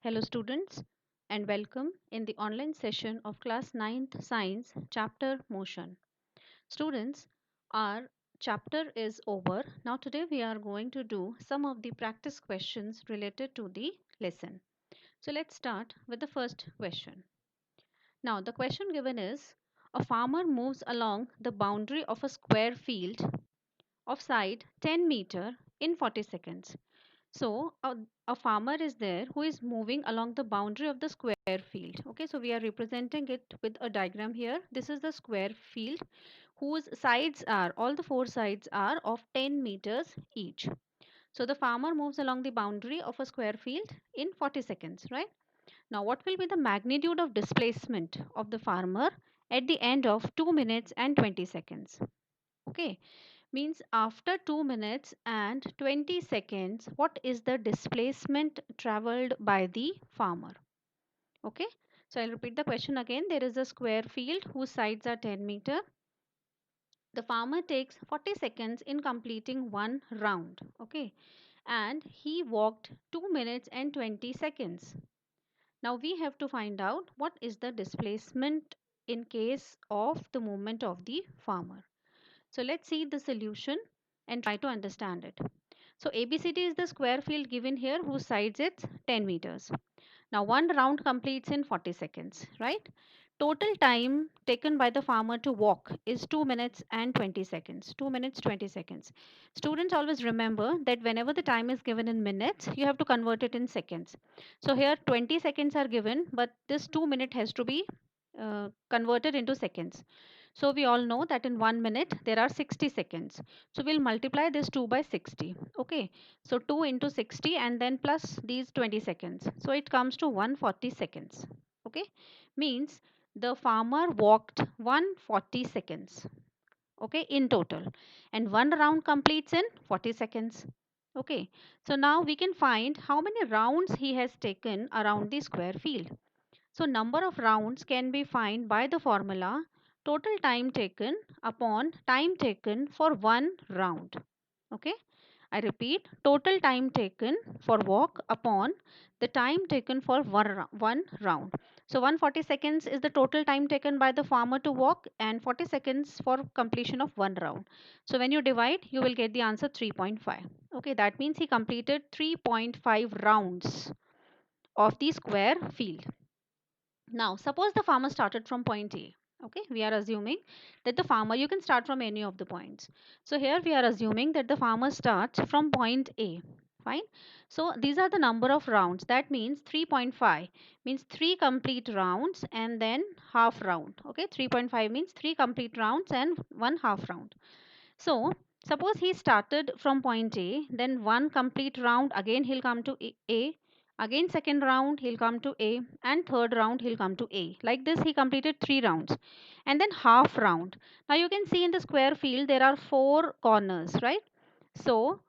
Hello students and welcome in the online session of class 9th science chapter motion. Students, our chapter is over. Now today we are going to do some of the practice questions related to the lesson. So let's start with the first question. Now the question given is a farmer moves along the boundary of a square field of side 10 meter in 40 seconds. So a farmer is there who is moving along the boundary of the square field. Okay, so we are representing it with a diagram here. This is the square field whose sides are, all the four sides are of 10 meters each. So the farmer moves along the boundary of a square field in 40 seconds, right? Now what will be the magnitude of displacement of the farmer at the end of 2 minutes and 20 seconds? Okay, means after 2 minutes and 20 seconds what is the displacement traveled by the farmer. Okay, so I'll repeat the question again. There is a square field whose sides are 10 meter. The farmer takes 40 seconds in completing one round. Okay, and he walked 2 minutes and 20 seconds. Now we have to find out what is the displacement in case of the movement of the farmer. So let's see the solution and try to understand it. So ABCD is the square field given here whose sides it's 10 meters. Now one round completes in 40 seconds, right? Total time taken by the farmer to walk is 2 minutes and 20 seconds. 2 minutes 20 seconds. Students always remember that whenever the time is given in minutes, you have to convert it in seconds. So here 20 seconds are given, but this 2 minute has to be converted into seconds. So we all know that in 1 minute there are 60 seconds. So we'll multiply this 2 by 60. Okay. So 2 into 60 and then plus these 20 seconds. So it comes to 140 seconds. Okay. Means the farmer walked 140 seconds. Okay. In total. And one round completes in 40 seconds. Okay. So now we can find how many rounds he has taken around the square field. So number of rounds can be found by the formula total time taken upon time taken for one round. Okay. I repeat, total time taken for walk upon the time taken for one round. So 140 seconds is the total time taken by the farmer to walk and 40 seconds for completion of one round. So when you divide, you will get the answer 3.5. Okay, that means he completed 3.5 rounds of the square field. Now, suppose the farmer started from point A. Okay, we are assuming that the farmer, you can start from any of the points. So here we are assuming that the farmer starts from point A. Fine. So these are the number of rounds. That means 3.5 means 3 complete rounds and then half round. Okay, 3.5 means 3 complete rounds and one half round. So suppose he started from point A, then one complete round, again he'll come to A, again second round he'll come to A, and third round he'll come to A. Like this he completed 3 rounds and then half round. Now you can see in the square field there are 4 corners, right? So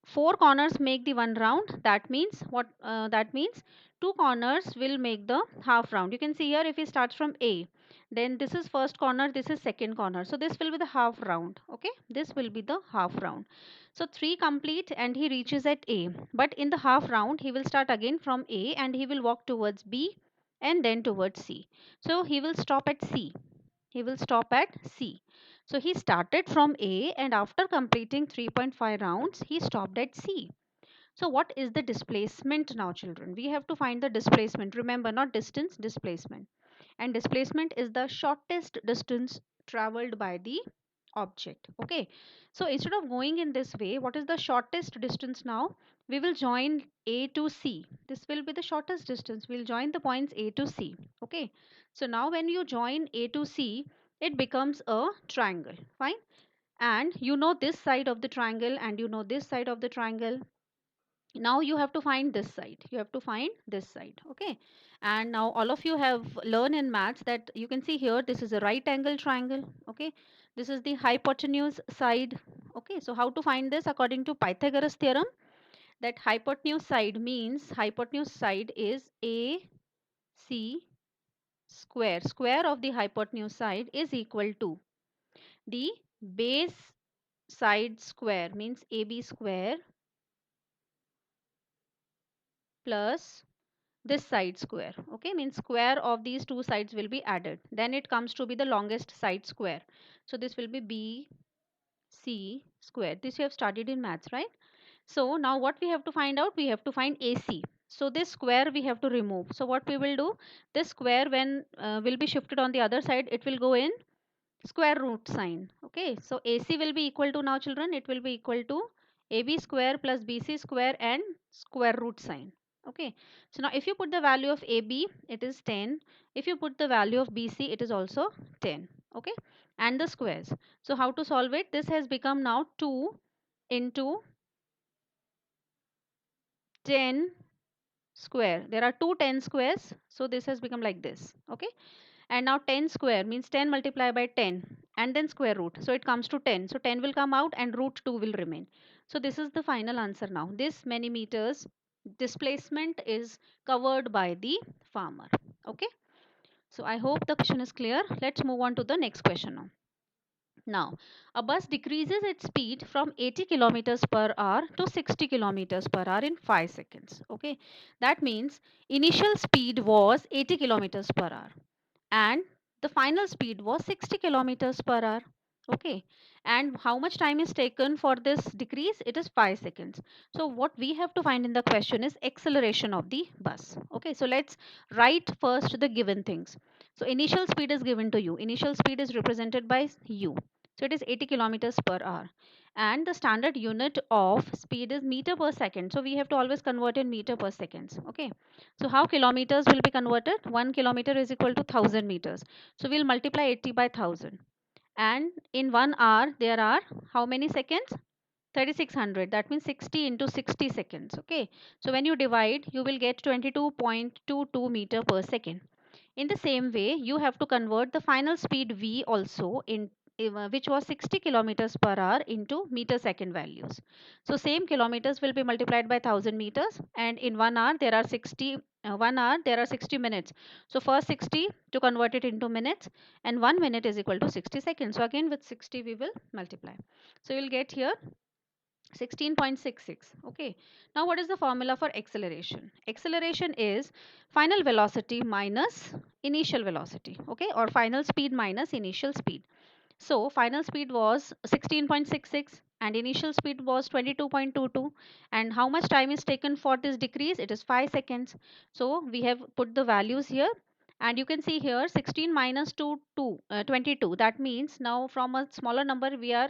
4 corners make the one round. That means what? That means 2 corners will make the half round. You can see here if he starts from A, then this is first corner, this is second corner. So this will be the half round. Okay, this will be the half round. So 3 complete and he reaches at A. But in the half round, he will start again from A and he will walk towards B and then towards C. So he will stop at C. He will stop at C. So he started from A and after completing 3.5 rounds, he stopped at C. So what is the displacement now, children? We have to find the displacement. Remember, not distance, displacement. And displacement is the shortest distance traveled by the object. Okay. So instead of going in this way, what is the shortest distance now? We will join A to C. This will be the shortest distance. We'll join the points A to C. Okay. So now when you join A to C, it becomes a triangle. Fine. And you know this side of the triangle and you know this side of the triangle. Now you have to find this side. You have to find this side. Okay. And now all of you have learned in maths that you can see here this is a right angle triangle. Okay. This is the hypotenuse side. Okay. So how to find this according to Pythagoras theorem? That hypotenuse side means hypotenuse side is AC square. Square of the hypotenuse side is equal to the base side square means AB square plus this side square. Okay, means square of these two sides will be added. Then it comes to be the longest side square. So this will be BC square. This you have studied in maths, right? So now what we have to find out? We have to find AC. So this square we have to remove. So what we will do? This square when will be shifted on the other side, it will go in square root sign. Okay, so AC will be equal to, now children, it will be equal to AB square plus BC square and square root sign. Okay, so now if you put the value of AB, it is 10. If you put the value of BC, it is also 10. Okay, and the squares. So how to solve it? This has become now 2 into 10 square. There are two 10 squares, so this has become like this. Okay, and now 10 square means 10 multiplied by 10 and then square root, so it comes to 10. So 10 will come out and root 2 will remain. So this is the final answer. Now this many meters displacement is covered by the farmer. Okay, so I hope the question is clear. Let's move on to the next question now. Now, a bus decreases its speed from 80 kilometers per hour to 60 kilometers per hour in 5 seconds. Okay, that means initial speed was 80 kilometers per hour and the final speed was 60 kilometers per hour. Okay, and how much time is taken for this decrease? It is 5 seconds. So what we have to find in the question is acceleration of the bus. Okay, so let's write first the given things. So initial speed is given to you. Initial speed is represented by u. So it is 80 kilometers per hour and the standard unit of speed is meter per second. So we have to always convert in meter per seconds. Okay, so how kilometers will be converted? 1 kilometer is equal to 1000 meters. So we'll multiply 80 by 1000. And in 1 hour, there are how many seconds? 3600. That means 60 into 60 seconds. Okay. So when you divide, you will get 22.22 meter per second. In the same way, you have to convert the final speed v also in which was 60 kilometers per hour into meter second values. So same kilometers will be multiplied by 1000 meters and in 1 hour there are 60 1 hour there are 60 minutes. So first 60 to convert it into minutes and 1 minute is equal to 60 seconds. So again with 60 we will multiply. So you will get here 16.66. Okay, now what is the formula for acceleration? Acceleration is final velocity minus initial velocity. Okay, or final speed minus initial speed. So final speed was 16.66 and initial speed was 22.22. And how much time is taken for this decrease? It is 5 seconds. So we have put the values here and you can see here 16 minus 22. That means now from a smaller number we are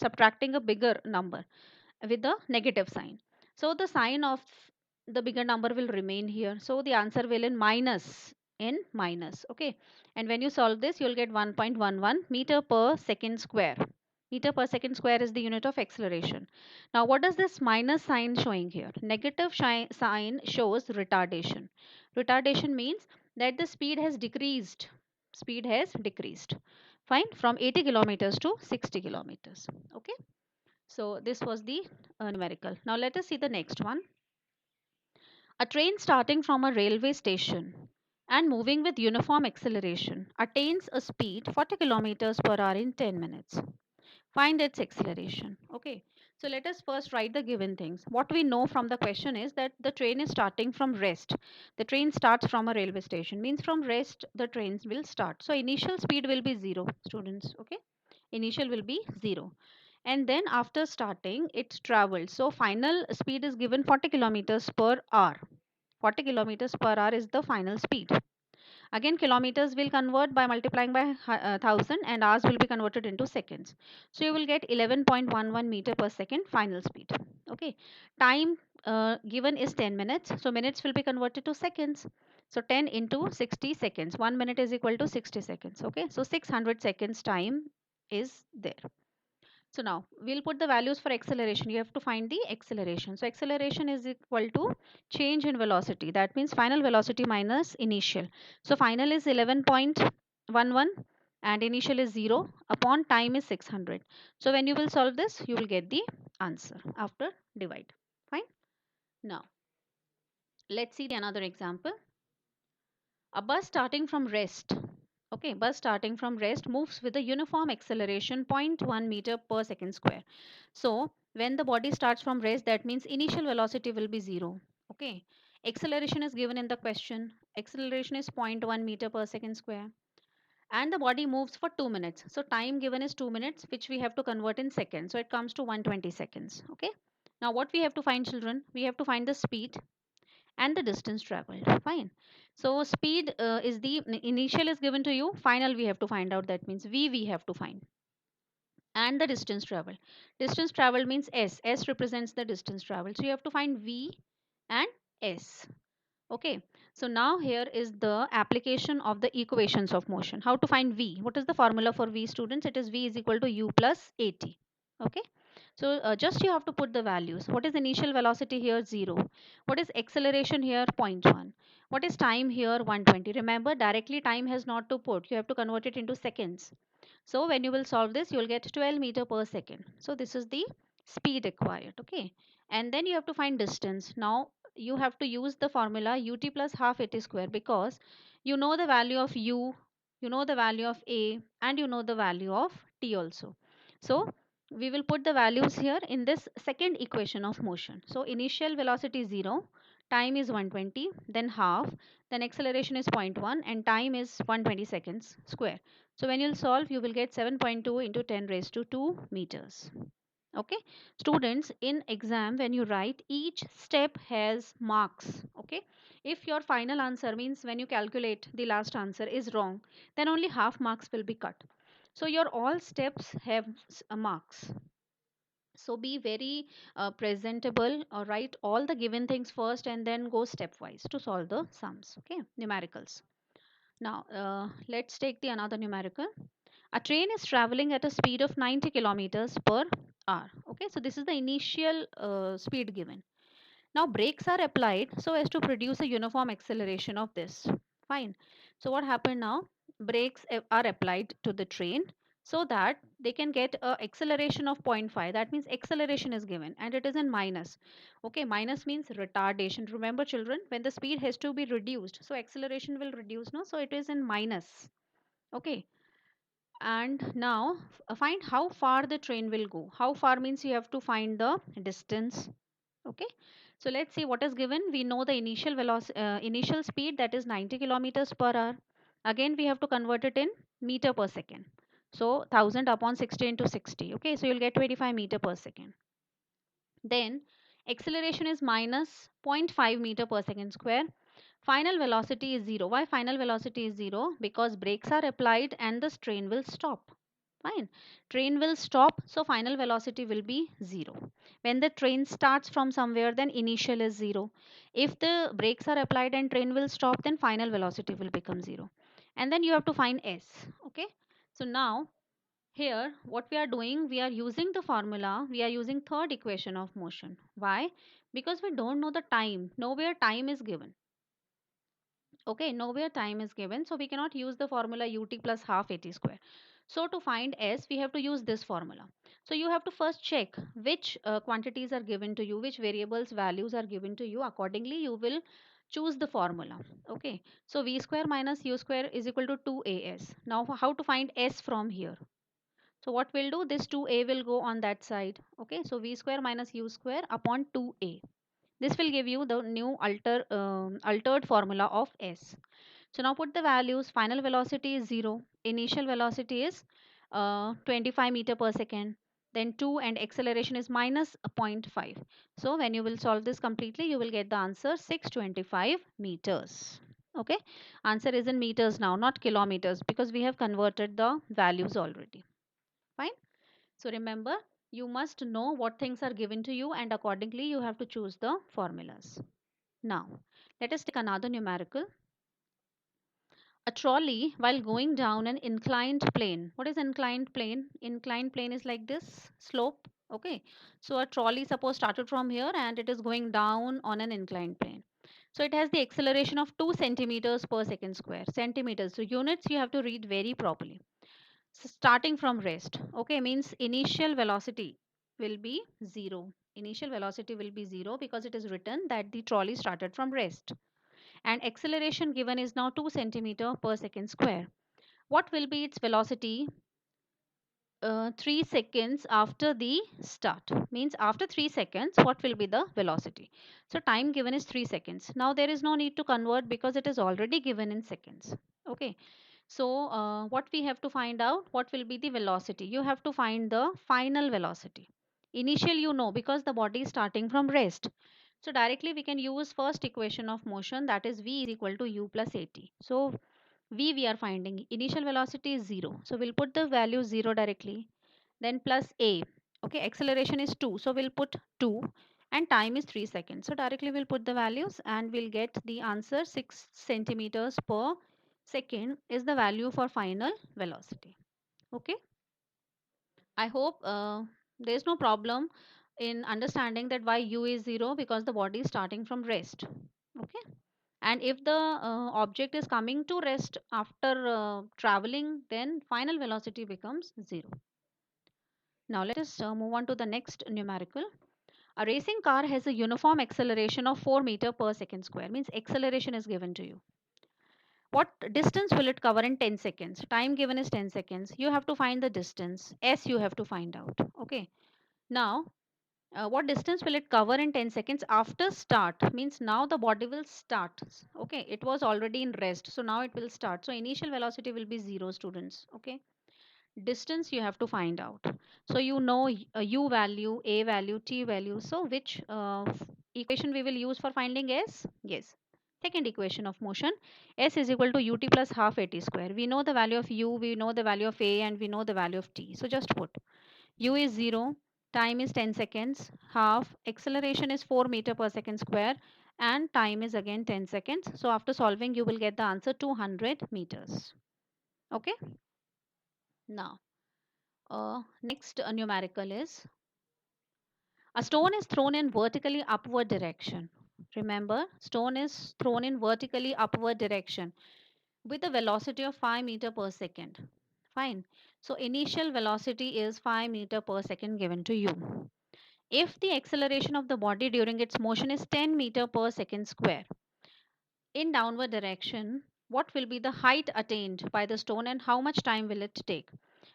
subtracting a bigger number with the negative sign. So the sign of the bigger number will remain here. So the answer will in minus. Okay. And when you solve this, you'll get 1.11 meter per second square. Meter per second square is the unit of acceleration. Now, what does this minus sign showing here? Negative sign shows retardation. Retardation means that the speed has decreased. Speed has decreased. Fine. From 80 kilometers to 60 kilometers. Okay. So this was the numerical. Now let us see the next one. A train starting from a railway station and moving with uniform acceleration attains a speed 40 kilometers per hour in 10 minutes. Find its acceleration. Okay. So let us first write the given things. What we know from the question is that the train is starting from rest. The train starts from a railway station. Means from rest the trains will start. So initial speed will be 0, students. Okay. Initial will be 0 and then after starting it's traveled, so final speed is given 40 kilometers per hour. 40 kilometers per hour is the final speed. Again kilometers will convert by multiplying by 1000 and hours will be converted into seconds. So you will get 11.11 meter per second final speed. Okay, time given is 10 minutes, so minutes will be converted to seconds. So 10 into 60 seconds, 1 minute is equal to 60 seconds. Okay, so 600 seconds time is there. So now we'll put the values for acceleration. You have to find the acceleration. So acceleration is equal to change in velocity. That means final velocity minus initial. So final is 11.11 and initial is 0 upon time is 600. So when you will solve this, you will get the answer after divide. Fine. Now let's see the another example. A bus starting from rest. Okay, bus starting from rest moves with a uniform acceleration 0.1 meter per second square. So when the body starts from rest, that means initial velocity will be 0. Okay, Acceleration is given in the question. Acceleration is 0.1 meter per second square. And the body moves for 2 minutes. So time given is 2 minutes, which we have to convert in seconds. So it comes to 120 seconds. Okay. Now what we have to find, children? We have to find the speed and the distance traveled. Fine. So speed is the initial is given to you. Final we have to find out. That means V we have to find. And the distance traveled. Distance traveled means S. S represents the distance traveled. So you have to find V and S. Okay, so now here is the application of the equations of motion. How to find V? What is the formula for V, students? It is V is equal to U plus AT. Okay, so just you have to put the values. What is initial velocity here? 0. What is acceleration here? 0.1. What is time here? 120. Remember, directly time has not to put. You have to convert it into seconds. So when you will solve this, you will get 12 meter per second. So this is the speed required. Okay, and then you have to find distance. Now you have to use the formula ut plus half at square, because you know the value of u, you know the value of a, and you know the value of t also. So we will put the values here in this second equation of motion. So initial velocity 0, time is 120, then half, then acceleration is zero point 0.1, and time is 120 seconds square. So when you'll solve, you will get 7.2 into 10 raised to 2 meters. Okay, students, in exam when you write, each step has marks. Okay, if your final answer, means when you calculate the last answer, is wrong, then only half marks will be cut. So your all steps have marks. So be very presentable, or write all the given things first and then go stepwise to solve the sums. Okay, numericals. Now let's take the another numerical. A train is traveling at a speed of 90 kilometers per hour. Okay, so this is the initial speed given. Now brakes are applied so as to produce a uniform acceleration of this. Fine. So what happened now? Brakes are applied to the train so that they can get a acceleration of zero point 0.5. That means acceleration is given and it is in minus. Okay, minus means retardation. Remember children, when the speed has to be reduced, so acceleration will reduce, no? So it is in minus. Okay, and now find how far the train will go. How far means you have to find the distance. Okay, so let's see what is given. We know the initial velocity, initial speed, that is 90 kilometers per hour. Again we have to convert it in meter per second. So 1000 upon 60 into 60. Okay, so you'll get 25 meter per second. Then acceleration is minus zero point 0.5 meter per second square. Final velocity is 0. Why final velocity is 0? Because brakes are applied and the train will stop. Fine. Train will stop, so final velocity will be 0. When the train starts from somewhere, then initial is 0. If the brakes are applied and train will stop, then final velocity will become 0. And then you have to find S. Okay. So now here, what we are doing, we are using the formula, we are using third equation of motion. Why? Because we don't know the time. Nowhere time is given. Okay, nowhere time is given. So we cannot use the formula ut plus half at square. So to find S, we have to use this formula. So you have to first check which quantities are given to you, which variables values are given to you. Accordingly, you will choose the formula. Okay, so v square minus u square is equal to 2as. Now how to find S from here? So what we'll do, this 2a will go on that side. Okay, so v square minus u square upon 2a. This will give you the new altered formula of S. So now put the values. Final velocity is 0. Initial velocity is 25 meter per second. Then 2, and acceleration is minus zero point 0.5. So when you will solve this completely, you will get the answer 625 meters. Okay. Answer is in meters now, not kilometers, because we have converted the values already. Fine. So remember, you must know what things are given to you and accordingly you have to choose the formulas. Now, let us take another numerical. A trolley while going down an inclined plane. What is inclined plane? Inclined plane is like this, slope. Okay. So a trolley suppose started from here and it is going down on an inclined plane. So it has the acceleration of 2 centimeters per second square. Centimeters. So units you have to read very properly. So starting from rest, okay, means initial velocity will be 0. Initial velocity will be 0 because it is written that the trolley started from rest. And acceleration given is now 2 centimeter per second square. What will be its velocity 3 seconds after the start. Means after 3 seconds, what will be the velocity? So time given is 3 seconds. Now there is no need to convert because it is already given in seconds. Okay. So what we have to find out, what will be the velocity? You have to find the final velocity. Initial you know because the body is starting from rest. So directly we can use first equation of motion, that is v is equal to u plus at. So v we are finding initial velocity is 0. So we'll put the value 0 directly. Then plus a. Okay, acceleration is 2. So we'll put 2 and time is 3 seconds. So directly we'll put the values and we'll get the answer 6 centimeters per second is the value for final velocity. Okay. I hope there is no problem in understanding that why u is 0 because the body is starting from rest. Okay. And if the object is coming to rest after traveling, then final velocity becomes 0. Now let us move on to the next numerical. A racing car has a uniform acceleration of 4 meter per second square. Means acceleration is given to you. What distance will it cover in 10 seconds? Time given is 10 seconds. You have to find the distance. S you have to find out. Okay. Now, what distance will it cover in 10 seconds after start? Means now the body will start. Okay. It was already in rest. So now it will start. So initial velocity will be 0, students. Okay. Distance you have to find out. So you know u value, a value, t value. So which equation we will use for finding s? Yes, second equation of motion. S is equal to ut plus half at square. We know the value of u, we know the value of a, and we know the value of t. So just put u is 0, time is 10 seconds, half acceleration is 4 meter per second square, and time is again 10 seconds. So after solving you will get the answer 200 meters. Okay. Now next numerical is a stone is thrown in vertically upward direction. Remember, stone is thrown in vertically upward direction with a velocity of 5 meter per second. Fine. So initial velocity is 5 meter per second given to you. If the acceleration of the body during its motion is 10 meter per second square, in downward direction, what will be the height attained by the stone and how much time will it take?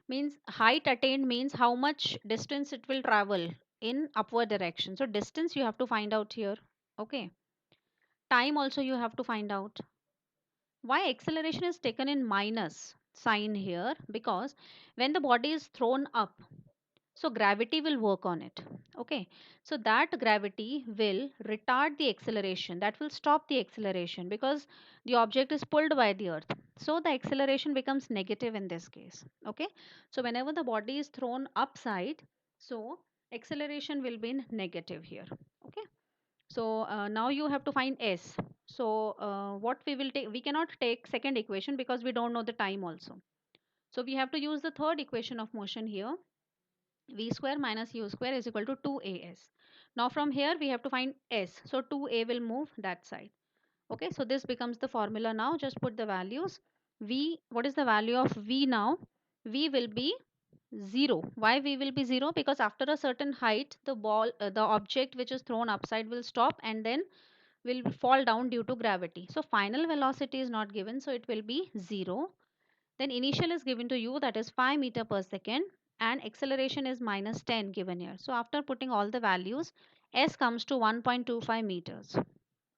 Means height attained means how much distance it will travel in upward direction. So distance you have to find out here. Okay. Time also you have to find out. Why acceleration is taken in minus sign here? Because when the body is thrown up, so gravity will work on it. Okay. So that gravity will retard the acceleration. That will stop the acceleration because the object is pulled by the earth. So the acceleration becomes negative in this case. Okay. So whenever the body is thrown upside, so acceleration will be in negative here. Okay. So now you have to find s. So what we will take, we cannot take second equation because we don't know the time also. So we have to use the third equation of motion here, v square minus u square is equal to 2as. Now from here we have to find s. So 2a will move that side. Okay, so this becomes the formula now. Just put the values. V, what is the value of v now? V will be 0. Why v will be 0? Because after a certain height, the object which is thrown upside will stop and then will fall down due to gravity. So final velocity is not given, so it will be 0. Then initial is given to you, that is 5 meter per second, and acceleration is minus 10 given here. So after putting all the values, s comes to 1.25 meters.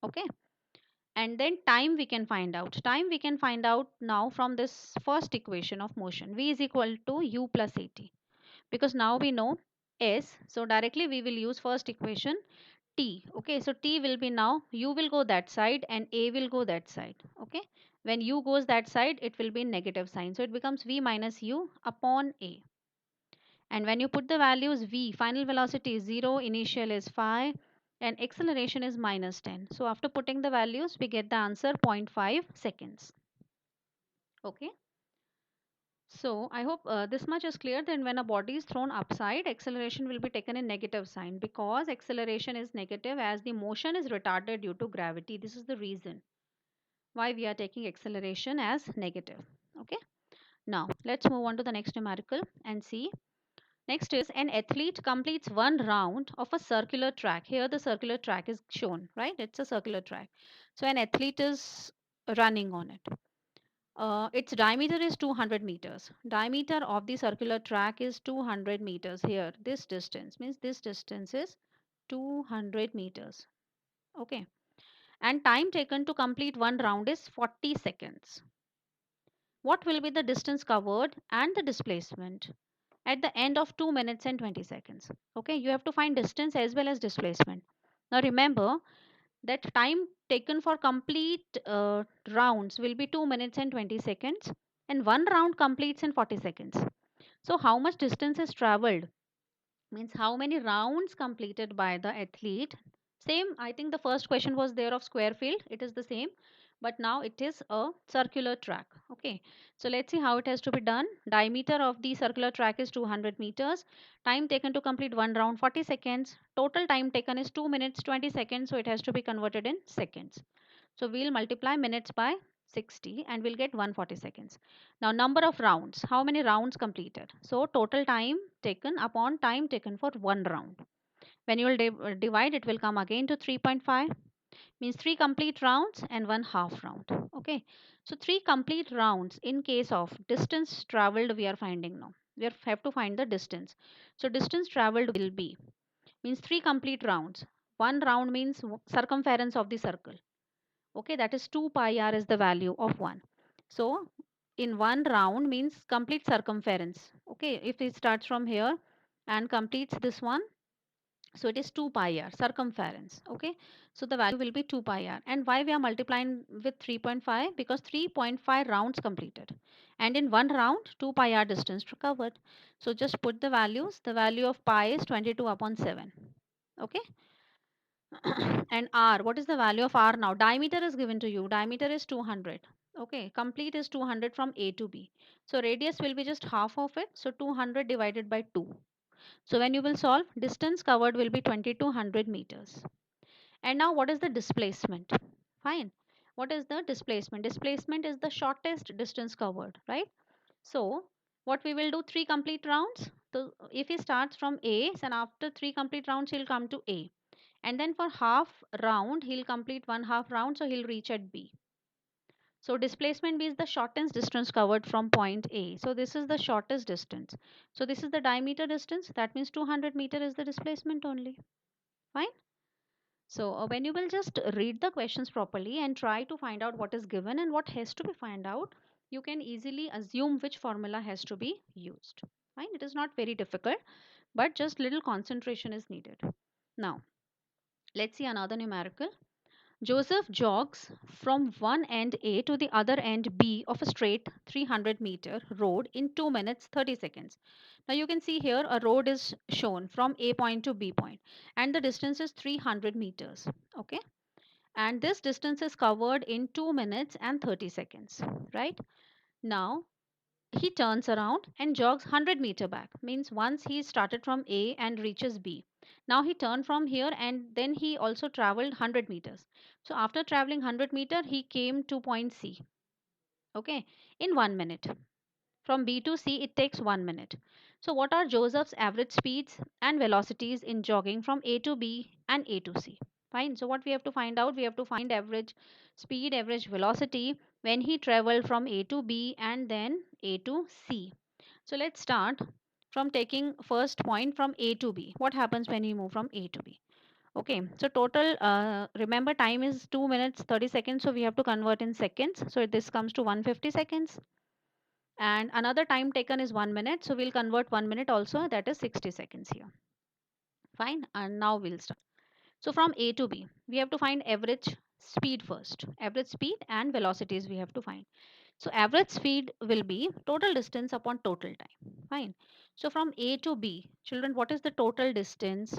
Okay. And then time we can find out. Time we can find out now from this first equation of motion. V is equal to u plus at. Because now we know s. So directly we will use first equation t. Okay. So t will be now u will go that side and a will go that side. Okay. When u goes that side, it will be negative sign. So it becomes v minus u upon a. And when you put the values v, final velocity is 0, initial is 5, and acceleration is minus 10. So after putting the values, we get the answer 0.5 seconds. Okay. So I hope this much is clear. Then when a body is thrown upside, acceleration will be taken in negative sign because acceleration is negative as the motion is retarded due to gravity. This is the reason why we are taking acceleration as negative. Okay. Now let's move on to the next numerical and see. Next is an athlete completes one round of a circular track. Here the circular track is shown, right? It's a circular track. So an athlete is running on it. Its diameter is 200 meters. Diameter of the circular track is 200 meters here. This distance means this distance is 200 meters. Okay. And time taken to complete one round is 40 seconds. What will be the distance covered and the displacement at the end of 2 minutes and 20 seconds? Okay, you have to find distance as well as displacement. Now remember that time taken for complete rounds will be 2 minutes and 20 seconds, and one round completes in 40 seconds. So how much distance is traveled means how many rounds completed by the athlete. Same, I think the first question was there of square field, it is the same, but now it is a circular track. Okay, so let's see how it has to be done. Diameter of the circular track is 200 meters. Time taken to complete one round 40 seconds. Total time taken is 2 minutes 20 seconds, so it has to be converted in seconds. So we'll multiply minutes by 60 and we'll get 140 seconds. Now number of rounds, how many rounds completed? So total time taken upon time taken for one round. When you will divide, it will come again to 3.5, means 3 complete rounds and 1 half round. Okay, so 3 complete rounds in case of distance traveled we are finding now. Have to find the distance. So distance traveled will be, means 3 complete rounds. One round means circumference of the circle. Okay, that is 2 pi r is the value of 1. So in one round means complete circumference. Okay, if it starts from here and completes this one, so it is 2 pi r circumference. Okay, so the value will be 2 pi r. And why we are multiplying with 3.5? Because 3.5 rounds completed, and in one round 2 pi r distance covered. So just put the values. The value of pi is 22 upon 7. Okay, and r, what is the value of r now? Diameter is given to you. Diameter is 200. Okay, complete is 200 from A to B. So radius will be just half of it. So 200 divided by 2. So when you will solve, distance covered will be 2200 meters. And now what is the displacement? Fine. What is the displacement? Displacement is the shortest distance covered, right? So what we will do, 3 complete rounds. So if he starts from A, and after 3 complete rounds, he'll come to A, and then for half round he'll complete one half round, so he'll reach at B. So displacement B is the shortest distance covered from point A. So this is the shortest distance. So this is the diameter distance, that means 200 meter is the displacement only. Fine. So when you will just read the questions properly and try to find out what is given and what has to be found out, you can easily assume which formula has to be used. Fine, it is not very difficult, but just little concentration is needed. Now let's see another numerical. Joseph jogs from one end A to the other end B of a straight 300-meter road in 2 minutes 30 seconds. Now you can see here a road is shown from A point to B point, and the distance is 300 meters. Okay, and this distance is covered in 2 minutes and 30 seconds. Right, now he turns around and jogs 100-meter back, means once he started from A and reaches B, now he turned from here and then he also traveled 100 meters. So after traveling 100 meter he came to point C. Okay, in 1 minute. From B to C it takes 1 minute. So what are Joseph's average speeds and velocities in jogging from A to B and A to C? Fine, so what we have to find out, we have to find average speed, average velocity when he traveled from A to B and then A to C. So let's start from taking first point from A to B. What happens when we move from A to B? Okay, so total, remember time is 2 minutes 30 seconds, so we have to convert in seconds. So this comes to 150 seconds. And another time taken is 1 minute, so we'll convert 1 minute also, that is 60 seconds here. Fine, and now we'll start. So from A to B, we have to find average speed first. Average speed and velocities we have to find. So average speed will be total distance upon total time. Fine. So from A to B, children, what is the total distance?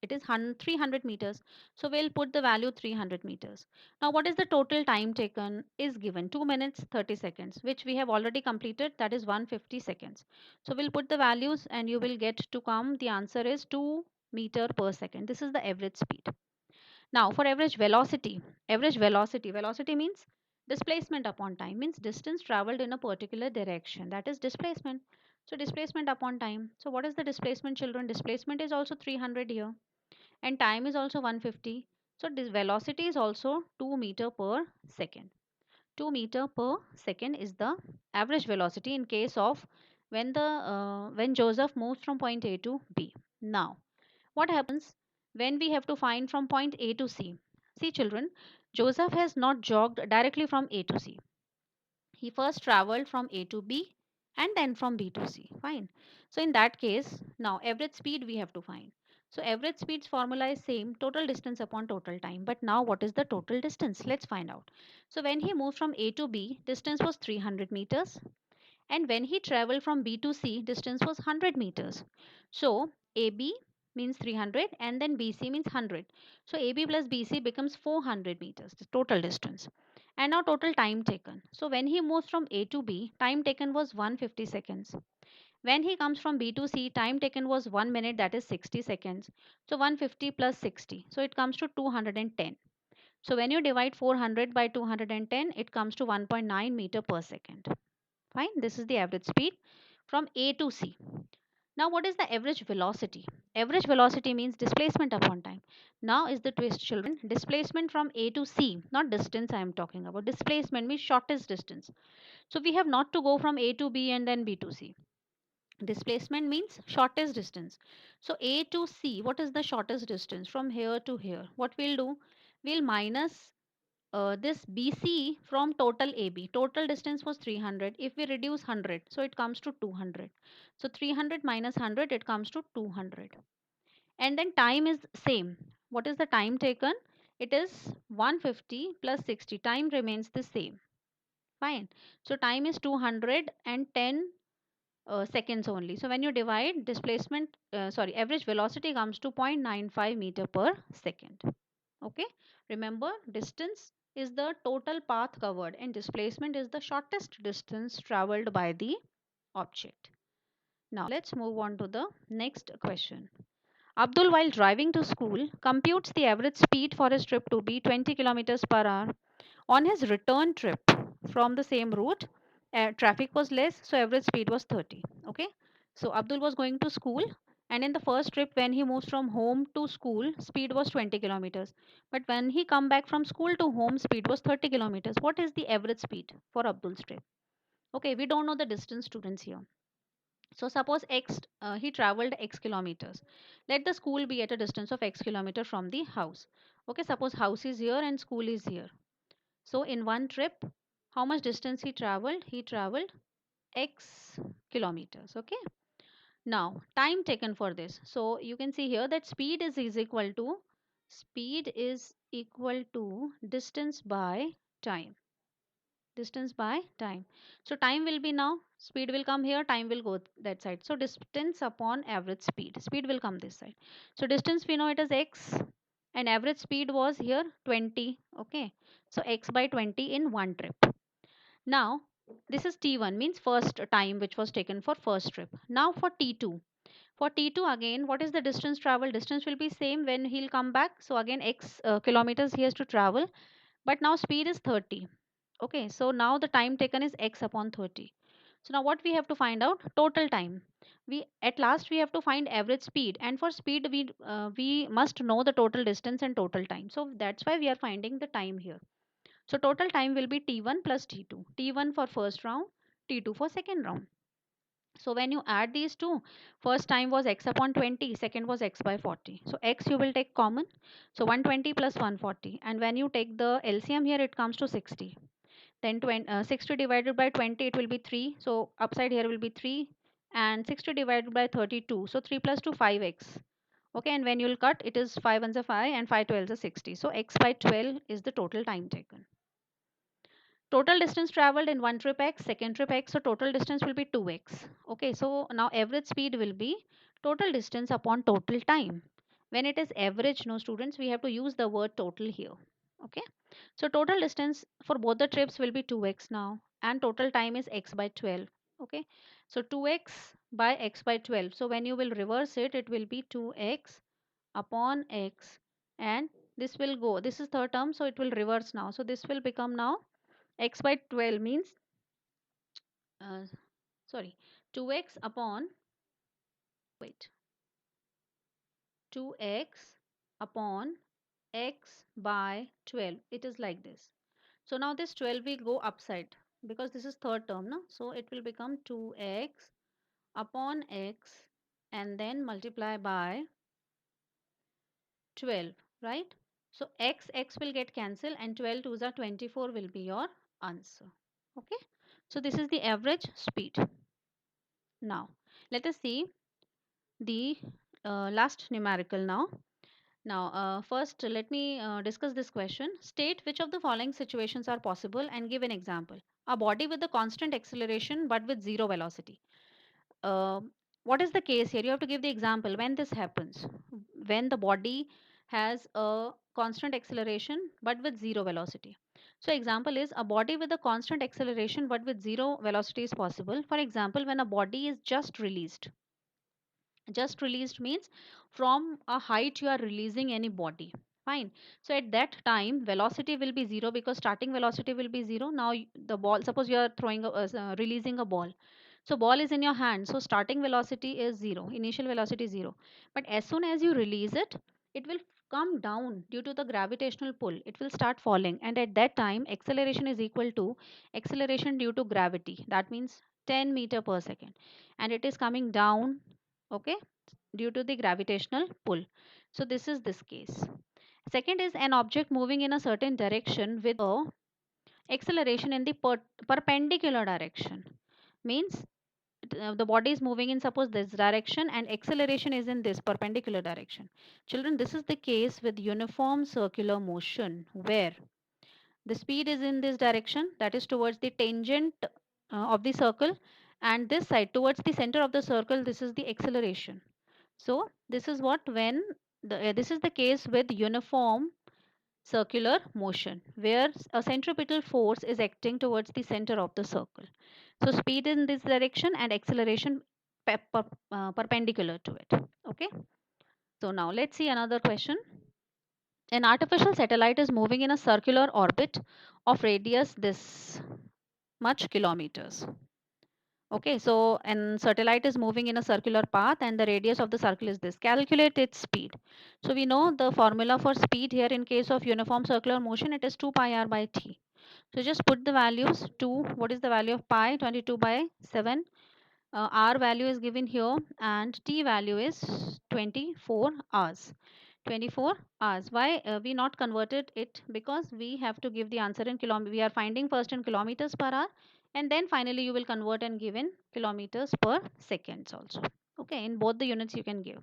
It is 300 meters. So we'll put the value 300 meters. Now what is the total time taken is given 2 minutes 30 seconds, which we have already completed, that is 150 seconds. So we'll put the values and you will get to come, the answer is 2 meter per second. This is the average speed. Now for velocity means displacement upon time, means distance traveled in a particular direction, that is displacement. So displacement upon time. So what is the displacement, children? Displacement is also 300 here and time is also 150. So this velocity is also 2 meter per second. 2 meter per second is the average velocity in case of when Joseph moves from point A to B. Now, what happens when we have to find from point A to C? See, children, Joseph has not jogged directly from A to C. He first traveled from A to B and then from B to C. Fine. So in that case, now average speed we have to find. So average speed's formula is same, total distance upon total time. But now what is the total distance? Let's find out. So when he moved from A to B, distance was 300 meters. And when he traveled from B to C, distance was 100 meters. So AB means 300 and then BC means 100. So AB plus BC becomes 400 meters, the total distance. And now total time taken. So when he moves from A to B, time taken was 150 seconds. When he comes from B to C, time taken was 1 minute, that is 60 seconds. So 150 plus 60. So it comes to 210. So when you divide 400 by 210, it comes to 1.9 meter per second. Fine, this is the average speed from A to C. Now, what is the average velocity? Average velocity means displacement upon time. Now is the twist, children. Displacement from A to C, not distance I am talking about. Displacement means shortest distance. So we have not to go from A to B and then B to C. Displacement means shortest distance. So A to C, what is the shortest distance from here to here? What we'll do? We'll minus this BC from total AB. Total distance was 300. If we reduce 100, so it comes to 200. So 300 minus 100, it comes to 200. And then time is same. What is the time taken? It is 150 plus 60. Time remains the same. Fine. So time is 210 seconds only. So when you divide average velocity comes to 0.95 meter per second. Okay, remember distance is the total path covered and displacement is the shortest distance traveled by the object. Now let's move on to the next question. Abdul, while driving to school, computes the average speed for his trip to be 20 kilometers per hour. On his return trip from the same route, traffic was less, so average speed was 30. Okay, so Abdul was going to school, and in the first trip, when he moves from home to school, speed was 20 kilometers. But when he come back from school to home, speed was 30 kilometers. What is the average speed for Abdul's trip? Okay, we don't know the distance, students, here. So suppose he traveled x kilometers. Let the school be at a distance of x kilometer from the house. Okay, suppose house is here and school is here. So in one trip, how much distance he traveled? He traveled x kilometers. Okay. Now time taken for this. So you can see here that speed is equal to distance by time. Distance by time. So time will be now. Speed will come here. Time will go that side. So distance upon average speed. Speed will come this side. So distance we know it is x, and average speed was here 20. Okay. So x by 20 in one trip. Now, this is T1 means first time which was taken for first trip. Now for T2. For T2 again, what is the distance travel? Distance will be same when he'll come back. So again x kilometers he has to travel. But now speed is 30. Okay, so now the time taken is x upon 30. So now what we have to find out? Total time. We at last we have to find average speed, and for speed we must know the total distance and total time. So that's why we are finding the time here. So total time will be T1 plus T2. T1 for first round, T2 for second round. So when you add these two, first time was x upon 20, second was x by 40. So x you will take common. So 120 plus 140. And when you take the LCM here, it comes to 60. Then 60 divided by 20, it will be 3. So upside here will be 3. And 60 divided by 32. So 3 plus 2, 5x. Okay, and when you'll cut, it is 5 ones are 5 and 5 12s are 60. So x by 12 is the total time taken. Total distance traveled in one trip x, second trip x, so total distance will be 2x. Okay, so now average speed will be total distance upon total time. When it is average, no students, we have to use the word total here. Okay, so total distance for both the trips will be 2x now, and total time is x by 12. Okay, so 2x by x by 12. So when you will reverse it, it will be 2x upon x, and this will go. This is third term, so it will reverse now. So this will become now x by 12 means uh, sorry 2x upon wait 2x upon x by 12, it is like this. So now this 12 will go upside because this is third term, no? So it will become 2x upon x and then multiply by 12, right? So x will get cancelled and 12 twos are 24 will be your answer. Okay. So this is the average speed. Now let us see the last numerical now. Now, first, let me discuss this question. State which of the following situations are possible and give an example. A body with a constant acceleration but with zero velocity. What is the case here? You have to give the example when this happens. When the body has a constant acceleration but with zero velocity. So, example is a body with a constant acceleration but with zero velocity is possible. For example, when a body is just released means from a height you are releasing any body, fine. So at that time velocity will be zero because starting velocity will be zero. Now the ball, suppose you are releasing a ball, so ball is in your hand, so starting velocity is zero, initial velocity is zero. But as soon as you release it, it will come down due to the gravitational pull, it will start falling, and at that time acceleration is equal to acceleration due to gravity, that means 10 meter per second, and it is coming down, okay, due to the gravitational pull. So this is this case. Second is an object moving in a certain direction with a acceleration in the perpendicular direction, means the body is moving in suppose this direction and acceleration is in this perpendicular direction. Children, this is the case with uniform circular motion where the speed is in this direction, that is towards the tangent of the circle, and this side towards the center of the circle, this is the acceleration. So this is what when this is the case with uniform circular motion where a centripetal force is acting towards the center of the circle. So speed in this direction and acceleration perpendicular to it. Okay. So now let's see another question. An artificial satellite is moving in a circular orbit of radius this much kilometers. Okay, so an satellite is moving in a circular path and the radius of the circle is this. Calculate its speed. So we know the formula for speed here in case of uniform circular motion, it is 2 pi r by t. So just put the values. 2, what is the value of pi? 22 by 7. R value is given here and t value is 24 hours. 24 hours. Why we not converted it? Because we have to give the answer in kilometers. We are finding first in kilometers per hour and then finally you will convert and give in kilometers per seconds also. Okay, in both the units you can give.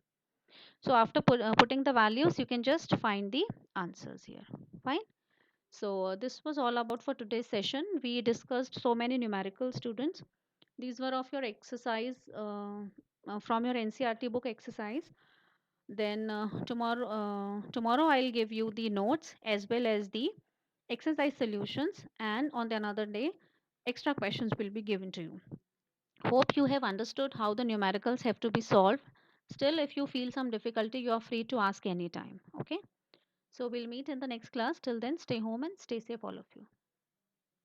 So after putting the values, you can just find the answers here. Fine. So this was all about for today's session. We discussed so many numerical students. These were of your exercise from your NCRT book exercise. Then tomorrow I'll give you the notes as well as the exercise solutions, and on the another day extra questions will be given to you. Hope you have understood how the numericals have to be solved. Still, if you feel some difficulty, you are free to ask anytime. Okay. So we'll meet in the next class. Till then, stay home and stay safe, all of you.